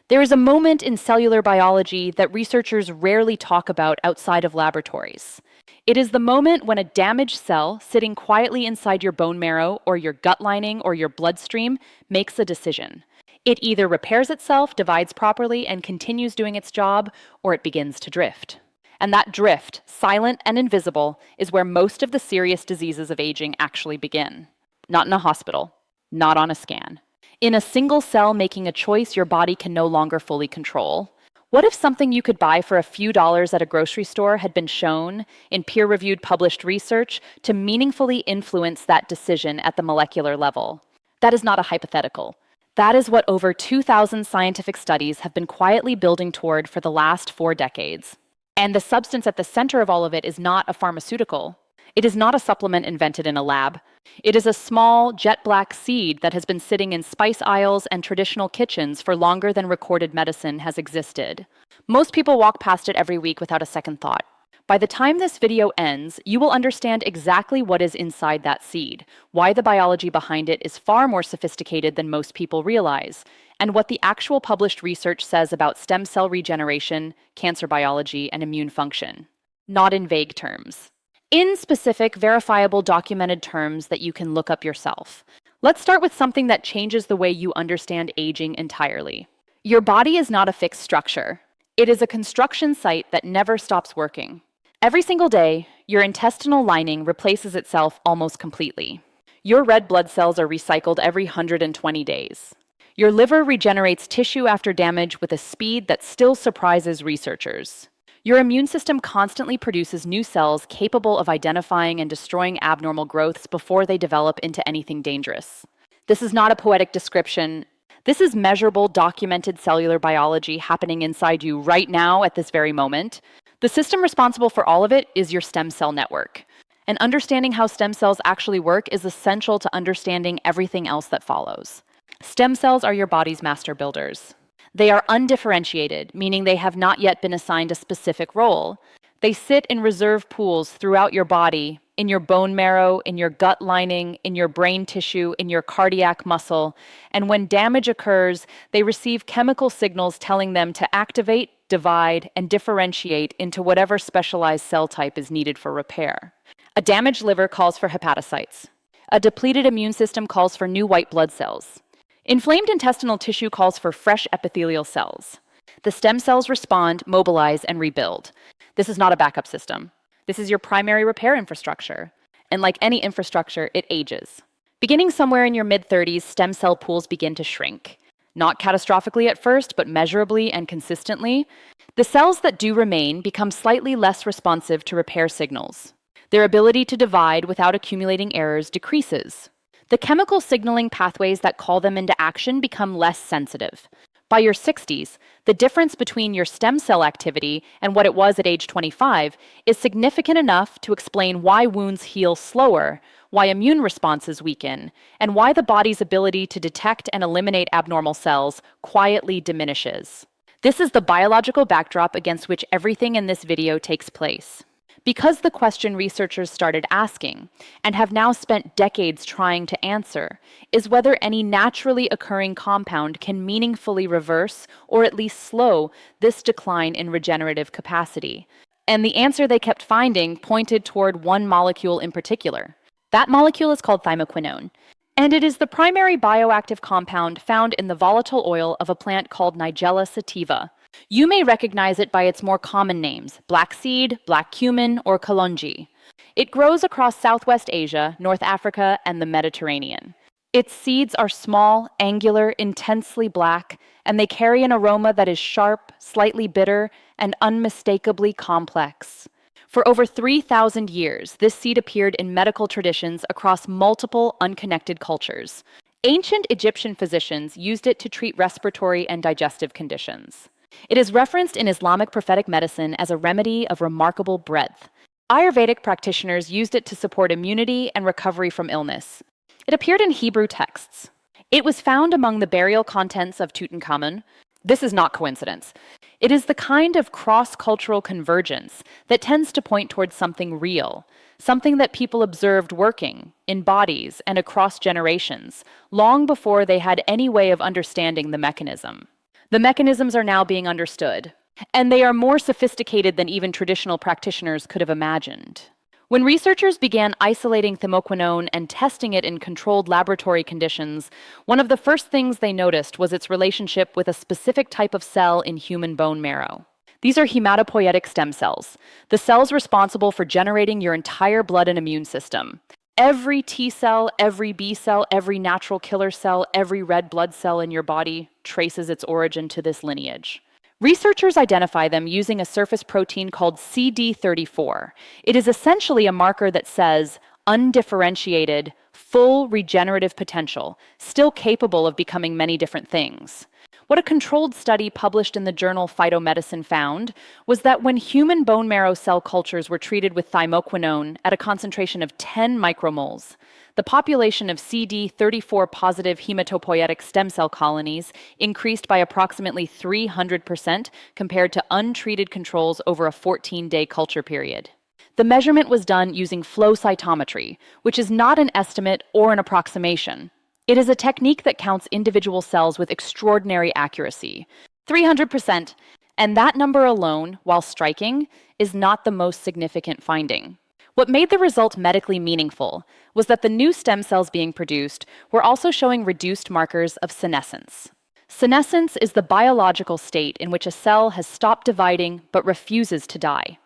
There is a moment in cellular biology that researchers rarely talk about outside of laboratories. It is the moment when a damaged cell sitting quietly inside your bone marrow or your gut lining or your bloodstream makes a decision. It either repairs itself, divides properly, and continues doing its job, or it begins to drift. And that drift, silent and invisible, is where most of the serious diseases of aging actually begin. Not in a hospital, not on a scan. In a single cell making a choice your body can no longer fully control. What if something you could buy for a few dollars at a grocery store had been shown, in peer-reviewed published research, to meaningfully influence that decision at the molecular level? That is not a hypothetical. That is what over 2,000 scientific studies have been quietly building toward for the last 4 decades. And the substance at the center of all of it is not a pharmaceutical. It is not a supplement invented in a lab. It is a small, jet black seed that has been sitting in spice aisles and traditional kitchens for longer than recorded medicine has existed. Most people walk past it every week without a second thought. By the time this video ends, you will understand exactly what is inside that seed, why the biology behind it is far more sophisticated than most people realize, and what the actual published research says about stem cell regeneration, cancer biology, and immune function. Not in vague terms. In specific, verifiable, documented terms that you can look up yourself. Let's start with something that changes the way you understand aging entirely. Your body is not a fixed structure. It is a construction site that never stops working. Every single day, your intestinal lining replaces itself almost completely. Your red blood cells are recycled every 120 days. Your liver regenerates tissue after damage with a speed that still surprises researchers. Your immune system constantly produces new cells capable of identifying and destroying abnormal growths before they develop into anything dangerous. This is not a poetic description. This is measurable, documented cellular biology happening inside you right now at this very moment. The system responsible for all of it is your stem cell network. And understanding how stem cells actually work is essential to understanding everything else that follows. Stem cells are your body's master builders. They are undifferentiated, meaning they have not yet been assigned a specific role. They sit in reserve pools throughout your body, in your bone marrow, in your gut lining, in your brain tissue, in your cardiac muscle, and when damage occurs, they receive chemical signals telling them to activate, divide, and differentiate into whatever specialized cell type is needed for repair. A damaged liver calls for hepatocytes. A depleted immune system calls for new white blood cells. Inflamed intestinal tissue calls for fresh epithelial cells. The stem cells respond, mobilize, and rebuild. This is not a backup system. This is your primary repair infrastructure. And like any infrastructure, it ages. Beginning somewhere in your mid-30s, stem cell pools begin to shrink. Not catastrophically at first, but measurably and consistently. The cells that do remain become slightly less responsive to repair signals. Their ability to divide without accumulating errors decreases. The chemical signaling pathways that call them into action become less sensitive. By your 60s, the difference between your stem cell activity and what it was at age 25 is significant enough to explain why wounds heal slower, why immune responses weaken, and why the body's ability to detect and eliminate abnormal cells quietly diminishes. This is the biological backdrop against which everything in this video takes place. Because the question researchers started asking, and have now spent decades trying to answer, is whether any naturally occurring compound can meaningfully reverse, or at least slow, this decline in regenerative capacity. And the answer they kept finding pointed toward one molecule in particular. That molecule is called Thymoquinone, and it is the primary bioactive compound found in the volatile oil of a plant called Nigella sativa. You may recognize it by its more common names, black seed, black cumin, or Kalonji. It grows across Southwest Asia, North Africa, and the Mediterranean. Its seeds are small, angular, intensely black, and they carry an aroma that is sharp, slightly bitter, and unmistakably complex. For over 3,000 years, this seed appeared in medical traditions across multiple unconnected cultures. Ancient Egyptian physicians used it to treat respiratory and digestive conditions. It is referenced in Islamic prophetic medicine as a remedy of remarkable breadth. Ayurvedic practitioners used it to support immunity and recovery from illness. It appeared in Hebrew texts. It was found among the burial contents of Tutankhamun. This is not coincidence. It is the kind of cross-cultural convergence that tends to point towards something real, something that people observed working in bodies and across generations, long before they had any way of understanding the mechanism. The mechanisms are now being understood, and they are more sophisticated than even traditional practitioners could have imagined. When researchers began isolating thymoquinone and testing it in controlled laboratory conditions, one of the first things they noticed was its relationship with a specific type of cell in human bone marrow. These are hematopoietic stem cells, the cells responsible for generating your entire blood and immune system. Every T cell, every B cell, every natural killer cell, every red blood cell in your body traces its origin to this lineage. Researchers identify them using a surface protein called CD34. It is essentially a marker that says undifferentiated, full regenerative potential, still capable of becoming many different things. What a controlled study published in the journal Phytomedicine found was that when human bone marrow cell cultures were treated with thymoquinone at a concentration of 10 micromoles, the population of CD34 positive hematopoietic stem cell colonies increased by approximately 300% compared to untreated controls over a 14-day culture period. The measurement was done using flow cytometry, which is not an estimate or an approximation. It is a technique that counts individual cells with extraordinary accuracy, 300%, and that number alone, while striking, is not the most significant finding. What made the result medically meaningful was that the new stem cells being produced were also showing reduced markers of senescence. Senescence is the biological state in which a cell has stopped dividing but refuses to die.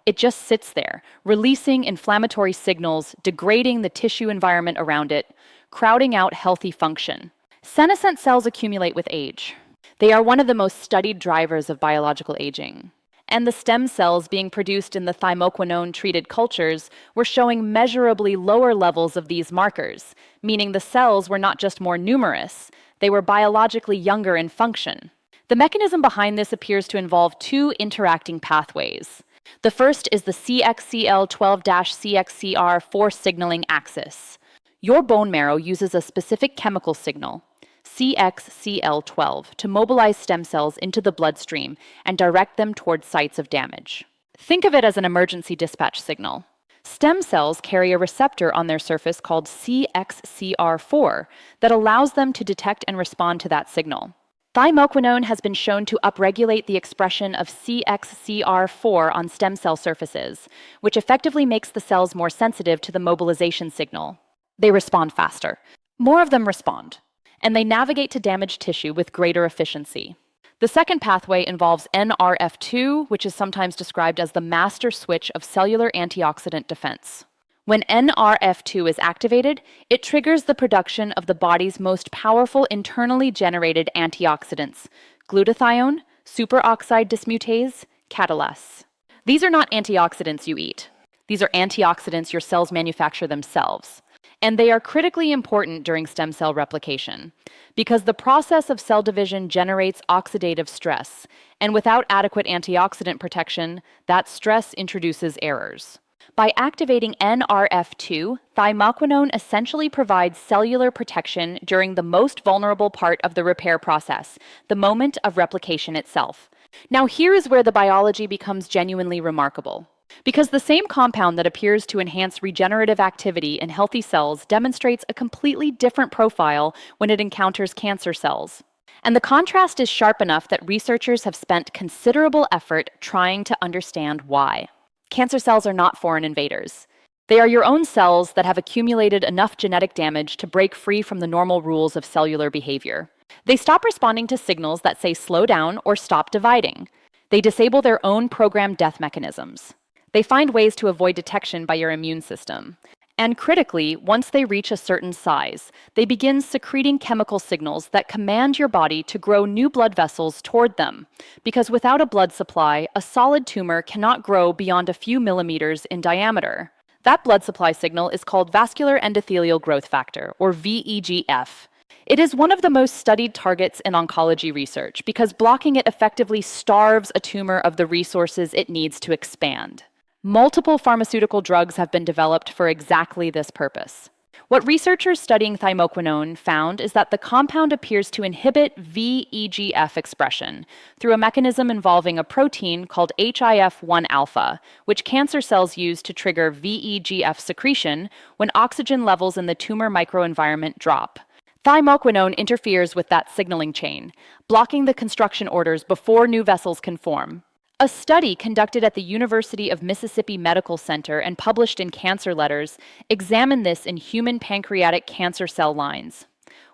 It just sits there, releasing inflammatory signals, degrading the tissue environment around it, crowding out healthy function. Senescent cells accumulate with age. They are one of the most studied drivers of biological aging. And the stem cells being produced in the thymoquinone-treated cultures were showing measurably lower levels of these markers, meaning the cells were not just more numerous, they were biologically younger in function. The mechanism behind this appears to involve two interacting pathways. The first is the CXCL12-CXCR4 signaling axis. Your bone marrow uses a specific chemical signal, CXCL12, to mobilize stem cells into the bloodstream and direct them toward sites of damage. Think of it as an emergency dispatch signal. Stem cells carry a receptor on their surface called CXCR4 that allows them to detect and respond to that signal. Thymoquinone has been shown to upregulate the expression of CXCR4 on stem cell surfaces, which effectively makes the cells more sensitive to the mobilization signal. They respond faster. More of them respond, and they navigate to damaged tissue with greater efficiency. The second pathway involves NRF2, which is sometimes described as the master switch of cellular antioxidant defense. When NRF2 is activated, it triggers the production of the body's most powerful internally generated antioxidants, glutathione, superoxide dismutase, catalase. These are not antioxidants you eat. These are antioxidants your cells manufacture themselves. And they are critically important during stem cell replication, because the process of cell division generates oxidative stress, and without adequate antioxidant protection, that stress introduces errors. By activating NRF2, thymoquinone essentially provides cellular protection during the most vulnerable part of the repair process, the moment of replication itself. Now here is where the biology becomes genuinely remarkable. Because the same compound that appears to enhance regenerative activity in healthy cells demonstrates a completely different profile when it encounters cancer cells. And the contrast is sharp enough that researchers have spent considerable effort trying to understand why. Cancer cells are not foreign invaders. They are your own cells that have accumulated enough genetic damage to break free from the normal rules of cellular behavior. They stop responding to signals that say slow down or stop dividing. They disable their own programmed death mechanisms. They find ways to avoid detection by your immune system. And critically, once they reach a certain size, they begin secreting chemical signals that command your body to grow new blood vessels toward them. Because without a blood supply, a solid tumor cannot grow beyond a few millimeters in diameter. That blood supply signal is called vascular endothelial growth factor, or VEGF. It is one of the most studied targets in oncology research because blocking it effectively starves a tumor of the resources it needs to expand. Multiple pharmaceutical drugs have been developed for exactly this purpose. What researchers studying thymoquinone found is that the compound appears to inhibit VEGF expression through a mechanism involving a protein called HIF-1 alpha, which cancer cells use to trigger VEGF secretion when oxygen levels in the tumor microenvironment drop. Thymoquinone interferes with that signaling chain, blocking the construction orders before new vessels can form. A study conducted at the University of Mississippi Medical Center and published in Cancer Letters examined this in human pancreatic cancer cell lines,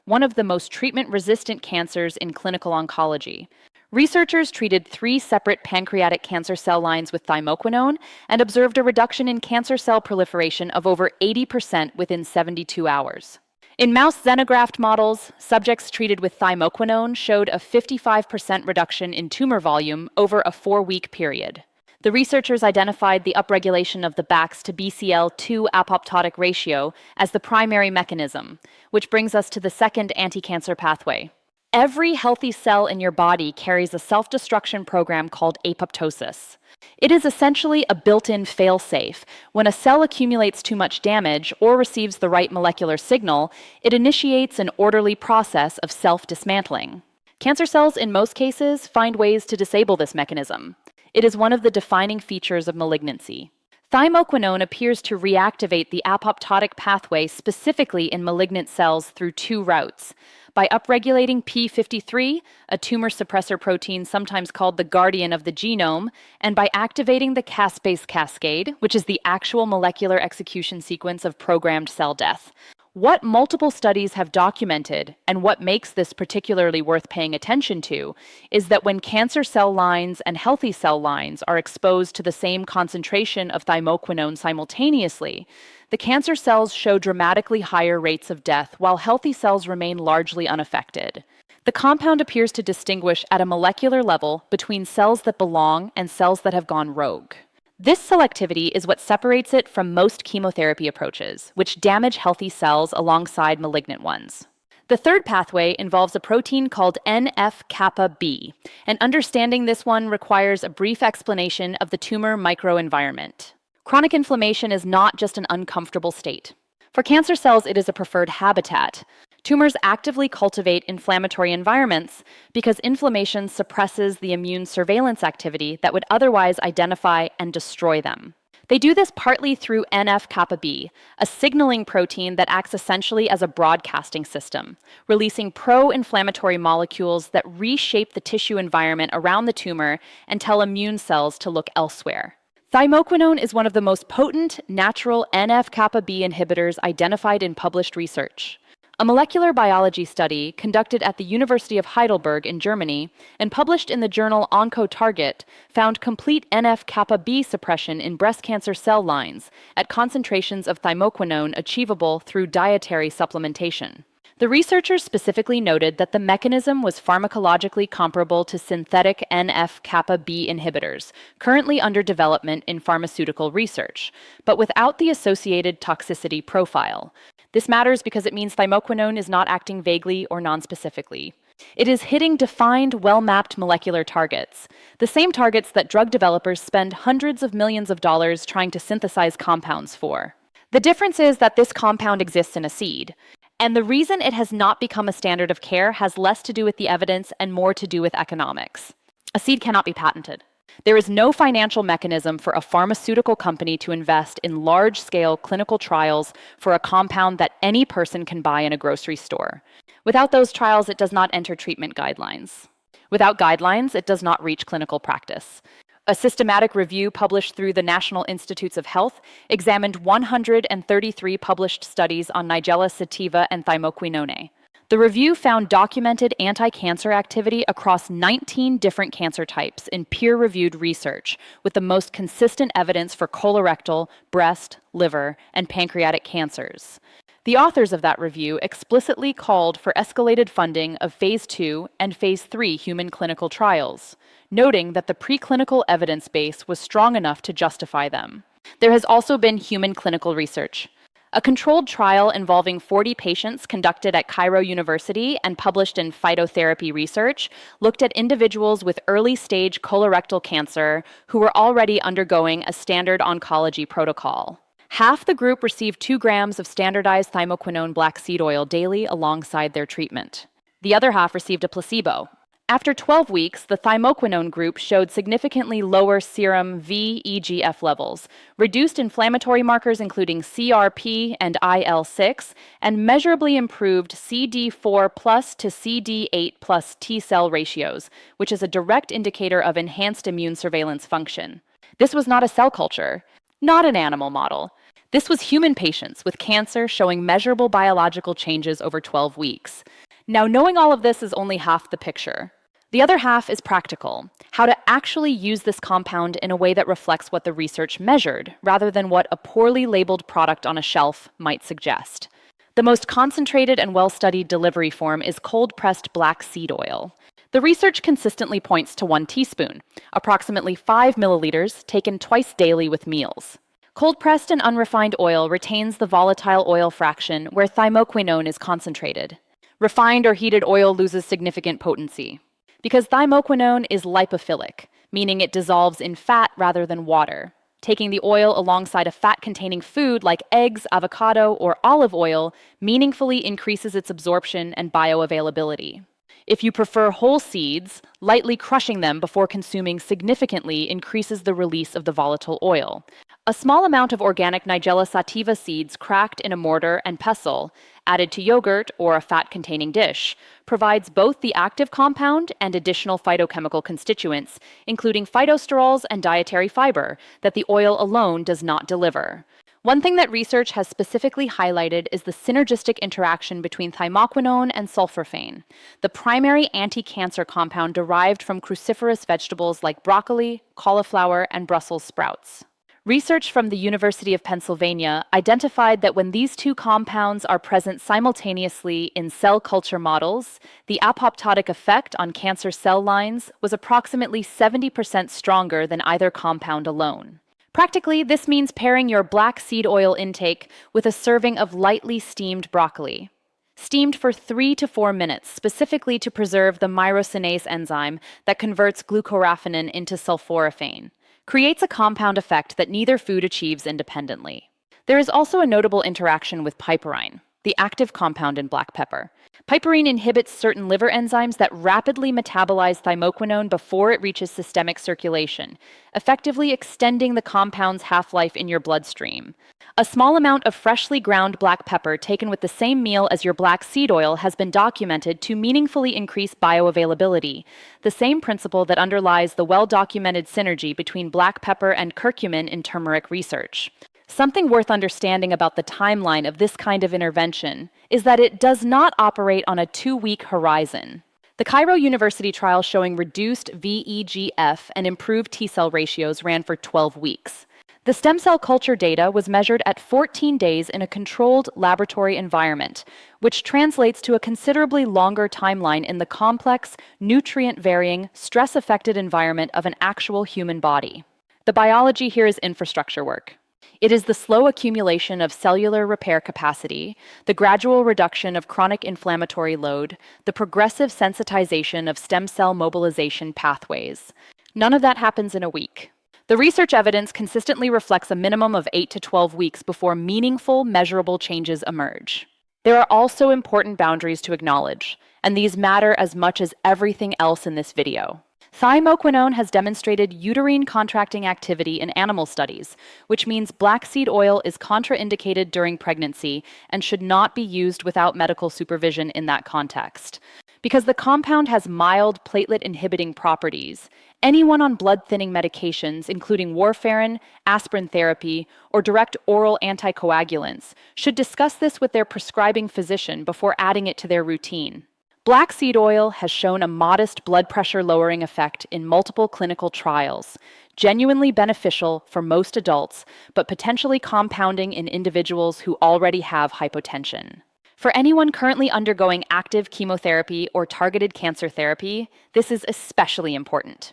one of the most treatment-resistant cancers in clinical oncology. Researchers treated 3 separate pancreatic cancer cell lines with thymoquinone and observed a reduction in cancer cell proliferation of over 80% within 72 hours. In mouse xenograft models, subjects treated with thymoquinone showed a 55% reduction in tumor volume over a 4-week period. The researchers identified the upregulation of the Bax to BCL2 apoptotic ratio as the primary mechanism, which brings us to the second anti-cancer pathway. Every healthy cell in your body carries a self-destruction program called apoptosis. It is essentially a built-in fail-safe. When a cell accumulates too much damage or receives the right molecular signal, it initiates an orderly process of self-dismantling. Cancer cells, in most cases, find ways to disable this mechanism. It is one of the defining features of malignancy. Thymoquinone appears to reactivate the apoptotic pathway specifically in malignant cells through 2 routes. By upregulating p53, a tumor suppressor protein sometimes called the guardian of the genome, and by activating the caspase cascade, which is the actual molecular execution sequence of programmed cell death. What multiple studies have documented, and what makes this particularly worth paying attention to, is that when cancer cell lines and healthy cell lines are exposed to the same concentration of thymoquinone simultaneously, the cancer cells show dramatically higher rates of death while healthy cells remain largely unaffected. The compound appears to distinguish at a molecular level between cells that belong and cells that have gone rogue. This selectivity is what separates it from most chemotherapy approaches, which damage healthy cells alongside malignant ones. The third pathway involves a protein called NF-kappa B, and understanding this one requires a brief explanation of the tumor microenvironment. Chronic inflammation is not just an uncomfortable state. For cancer cells, it is a preferred habitat. Tumors actively cultivate inflammatory environments because inflammation suppresses the immune surveillance activity that would otherwise identify and destroy them. They do this partly through NF-kappa B, a signaling protein that acts essentially as a broadcasting system, releasing pro-inflammatory molecules that reshape the tissue environment around the tumor and tell immune cells to look elsewhere. Thymoquinone is one of the most potent natural NF-kappa B inhibitors identified in published research. A molecular biology study conducted at the University of Heidelberg in Germany and published in the journal OncoTarget found complete NF-kappa B suppression in breast cancer cell lines at concentrations of thymoquinone achievable through dietary supplementation. The researchers specifically noted that the mechanism was pharmacologically comparable to synthetic NF-kappa B inhibitors, currently under development in pharmaceutical research, but without the associated toxicity profile. This matters because it means thymoquinone is not acting vaguely or nonspecifically. It is hitting defined, well-mapped molecular targets, the same targets that drug developers spend hundreds of millions of dollars trying to synthesize compounds for. The difference is that this compound exists in a seed, and the reason it has not become a standard of care has less to do with the evidence and more to do with economics. A seed cannot be patented. There is no financial mechanism for a pharmaceutical company to invest in large-scale clinical trials for a compound that any person can buy in a grocery store. Without those trials, it does not enter treatment guidelines. Without guidelines, it does not reach clinical practice. A systematic review published through the National Institutes of Health examined 133 published studies on Nigella sativa and thymoquinone. The review found documented anti-cancer activity across 19 different cancer types in peer-reviewed research, with the most consistent evidence for colorectal, breast, liver, and pancreatic cancers. The authors of that review explicitly called for escalated funding of Phase 2 and Phase 3 human clinical trials, noting that the preclinical evidence base was strong enough to justify them. There has also been human clinical research. A controlled trial involving 40 patients conducted at Cairo University and published in Phytotherapy Research looked at individuals with early-stage colorectal cancer who were already undergoing a standard oncology protocol. Half the group received 2 grams of standardized thymoquinone black seed oil daily alongside their treatment. The other half received a placebo. After 12 weeks, the Thymoquinone group showed significantly lower serum VEGF levels, reduced inflammatory markers including CRP and IL-6, and measurably improved CD4 plus to CD8 plus T-cell ratios, which is a direct indicator of enhanced immune surveillance function. This was not a cell culture, not an animal model. This was human patients with cancer showing measurable biological changes over 12 weeks. Now, knowing all of this is only half the picture. The other half is practical, how to actually use this compound in a way that reflects what the research measured, rather than what a poorly labeled product on a shelf might suggest. The most concentrated and well-studied delivery form is cold-pressed black seed oil. The research consistently points to 1 teaspoon, approximately 5 milliliters, taken twice daily with meals. Cold-pressed and unrefined oil retains the volatile oil fraction where thymoquinone is concentrated. Refined or heated oil loses significant potency. Because thymoquinone is lipophilic, meaning it dissolves in fat rather than water. Taking the oil alongside a fat-containing food like eggs, avocado, or olive oil meaningfully increases its absorption and bioavailability. If you prefer whole seeds, lightly crushing them before consuming significantly increases the release of the volatile oil. A small amount of organic Nigella sativa seeds cracked in a mortar and pestle, added to yogurt or a fat-containing dish, provides both the active compound and additional phytochemical constituents, including phytosterols and dietary fiber, that the oil alone does not deliver. One thing that research has specifically highlighted is the synergistic interaction between thymoquinone and sulforaphane, the primary anti-cancer compound derived from cruciferous vegetables like broccoli, cauliflower, and Brussels sprouts. Research from the University of Pennsylvania identified that when these two compounds are present simultaneously in cell culture models, the apoptotic effect on cancer cell lines was approximately 70% stronger than either compound alone. Practically, this means pairing your black seed oil intake with a serving of lightly steamed broccoli. Steamed for 3 to 4 minutes, specifically to preserve the myrosinase enzyme that converts glucoraphanin into sulforaphane, creates a compound effect that neither food achieves independently. There is also a notable interaction with piperine, the active compound in black pepper. Piperine inhibits certain liver enzymes that rapidly metabolize thymoquinone before it reaches systemic circulation, effectively extending the compound's half-life in your bloodstream. A small amount of freshly ground black pepper taken with the same meal as your black seed oil has been documented to meaningfully increase bioavailability, the same principle that underlies the well-documented synergy between black pepper and curcumin in turmeric research. Something worth understanding about the timeline of this kind of intervention is that it does not operate on a 2-week horizon. The Cairo University trial showing reduced VEGF and improved T-cell ratios ran for 12 weeks. The stem cell culture data was measured at 14 days in a controlled laboratory environment, which translates to a considerably longer timeline in the complex, nutrient-varying, stress-affected environment of an actual human body. The biology here is infrastructure work. It is the slow accumulation of cellular repair capacity, the gradual reduction of chronic inflammatory load, the progressive sensitization of stem cell mobilization pathways. None of that happens in a week. The research evidence consistently reflects a minimum of 8 to 12 weeks before meaningful, measurable changes emerge. There are also important boundaries to acknowledge, and these matter as much as everything else in this video. Thymoquinone has demonstrated uterine contracting activity in animal studies, which means black seed oil is contraindicated during pregnancy and should not be used without medical supervision in that context. Because the compound has mild platelet-inhibiting properties, anyone on blood-thinning medications, including warfarin, aspirin therapy, or direct oral anticoagulants, should discuss this with their prescribing physician before adding it to their routine. Black seed oil has shown a modest blood pressure lowering effect in multiple clinical trials, genuinely beneficial for most adults, but potentially compounding in individuals who already have hypotension. For anyone currently undergoing active chemotherapy or targeted cancer therapy, this is especially important.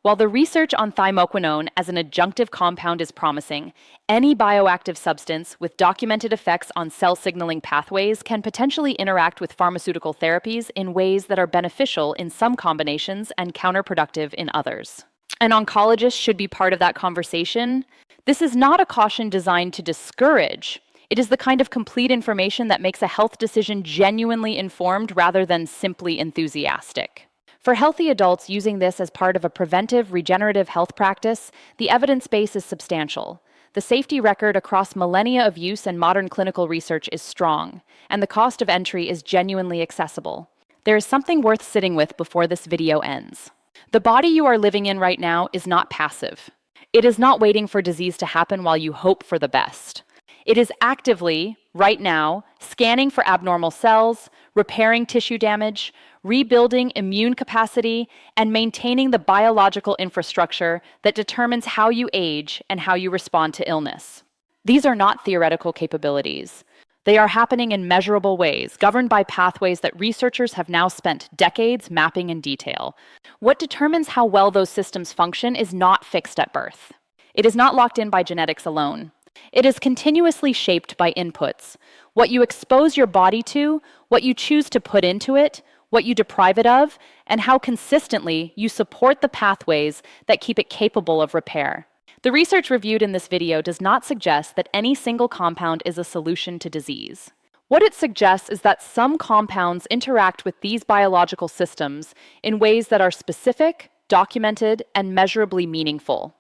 While the research on thymoquinone as an adjunctive compound is promising, any bioactive substance with documented effects on cell signaling pathways can potentially interact with pharmaceutical therapies in ways that are beneficial in some combinations and counterproductive in others. An oncologist should be part of that conversation. This is not a caution designed to discourage. It is the kind of complete information that makes a health decision genuinely informed rather than simply enthusiastic. For healthy adults using this as part of a preventive regenerative health practice, the evidence base is substantial. The safety record across millennia of use and modern clinical research is strong, and the cost of entry is genuinely accessible. There is something worth sitting with before this video ends. The body you are living in right now is not passive. It is not waiting for disease to happen while you hope for the best. It is actively, right now, scanning for abnormal cells, repairing tissue damage, rebuilding immune capacity, and maintaining the biological infrastructure that determines how you age and how you respond to illness. These are not theoretical capabilities. They are happening in measurable ways, governed by pathways that researchers have now spent decades mapping in detail. What determines how well those systems function is not fixed at birth. It is not locked in by genetics alone. It is continuously shaped by inputs. What you expose your body to, what you choose to put into it, what you deprive it of, and how consistently you support the pathways that keep it capable of repair. The research reviewed in this video does not suggest that any single compound is a solution to disease. What it suggests is that some compounds interact with these biological systems in ways that are specific, documented, and measurably meaningful.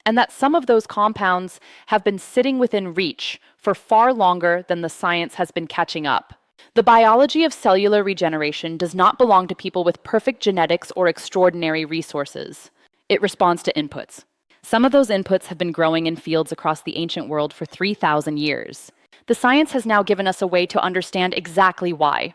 And that some of those compounds have been sitting within reach for far longer than the science has been catching up. The biology of cellular regeneration does not belong to people with perfect genetics or extraordinary resources. It responds to inputs. Some of those inputs have been growing in fields across the ancient world for 3,000 years. The science has now given us a way to understand exactly why.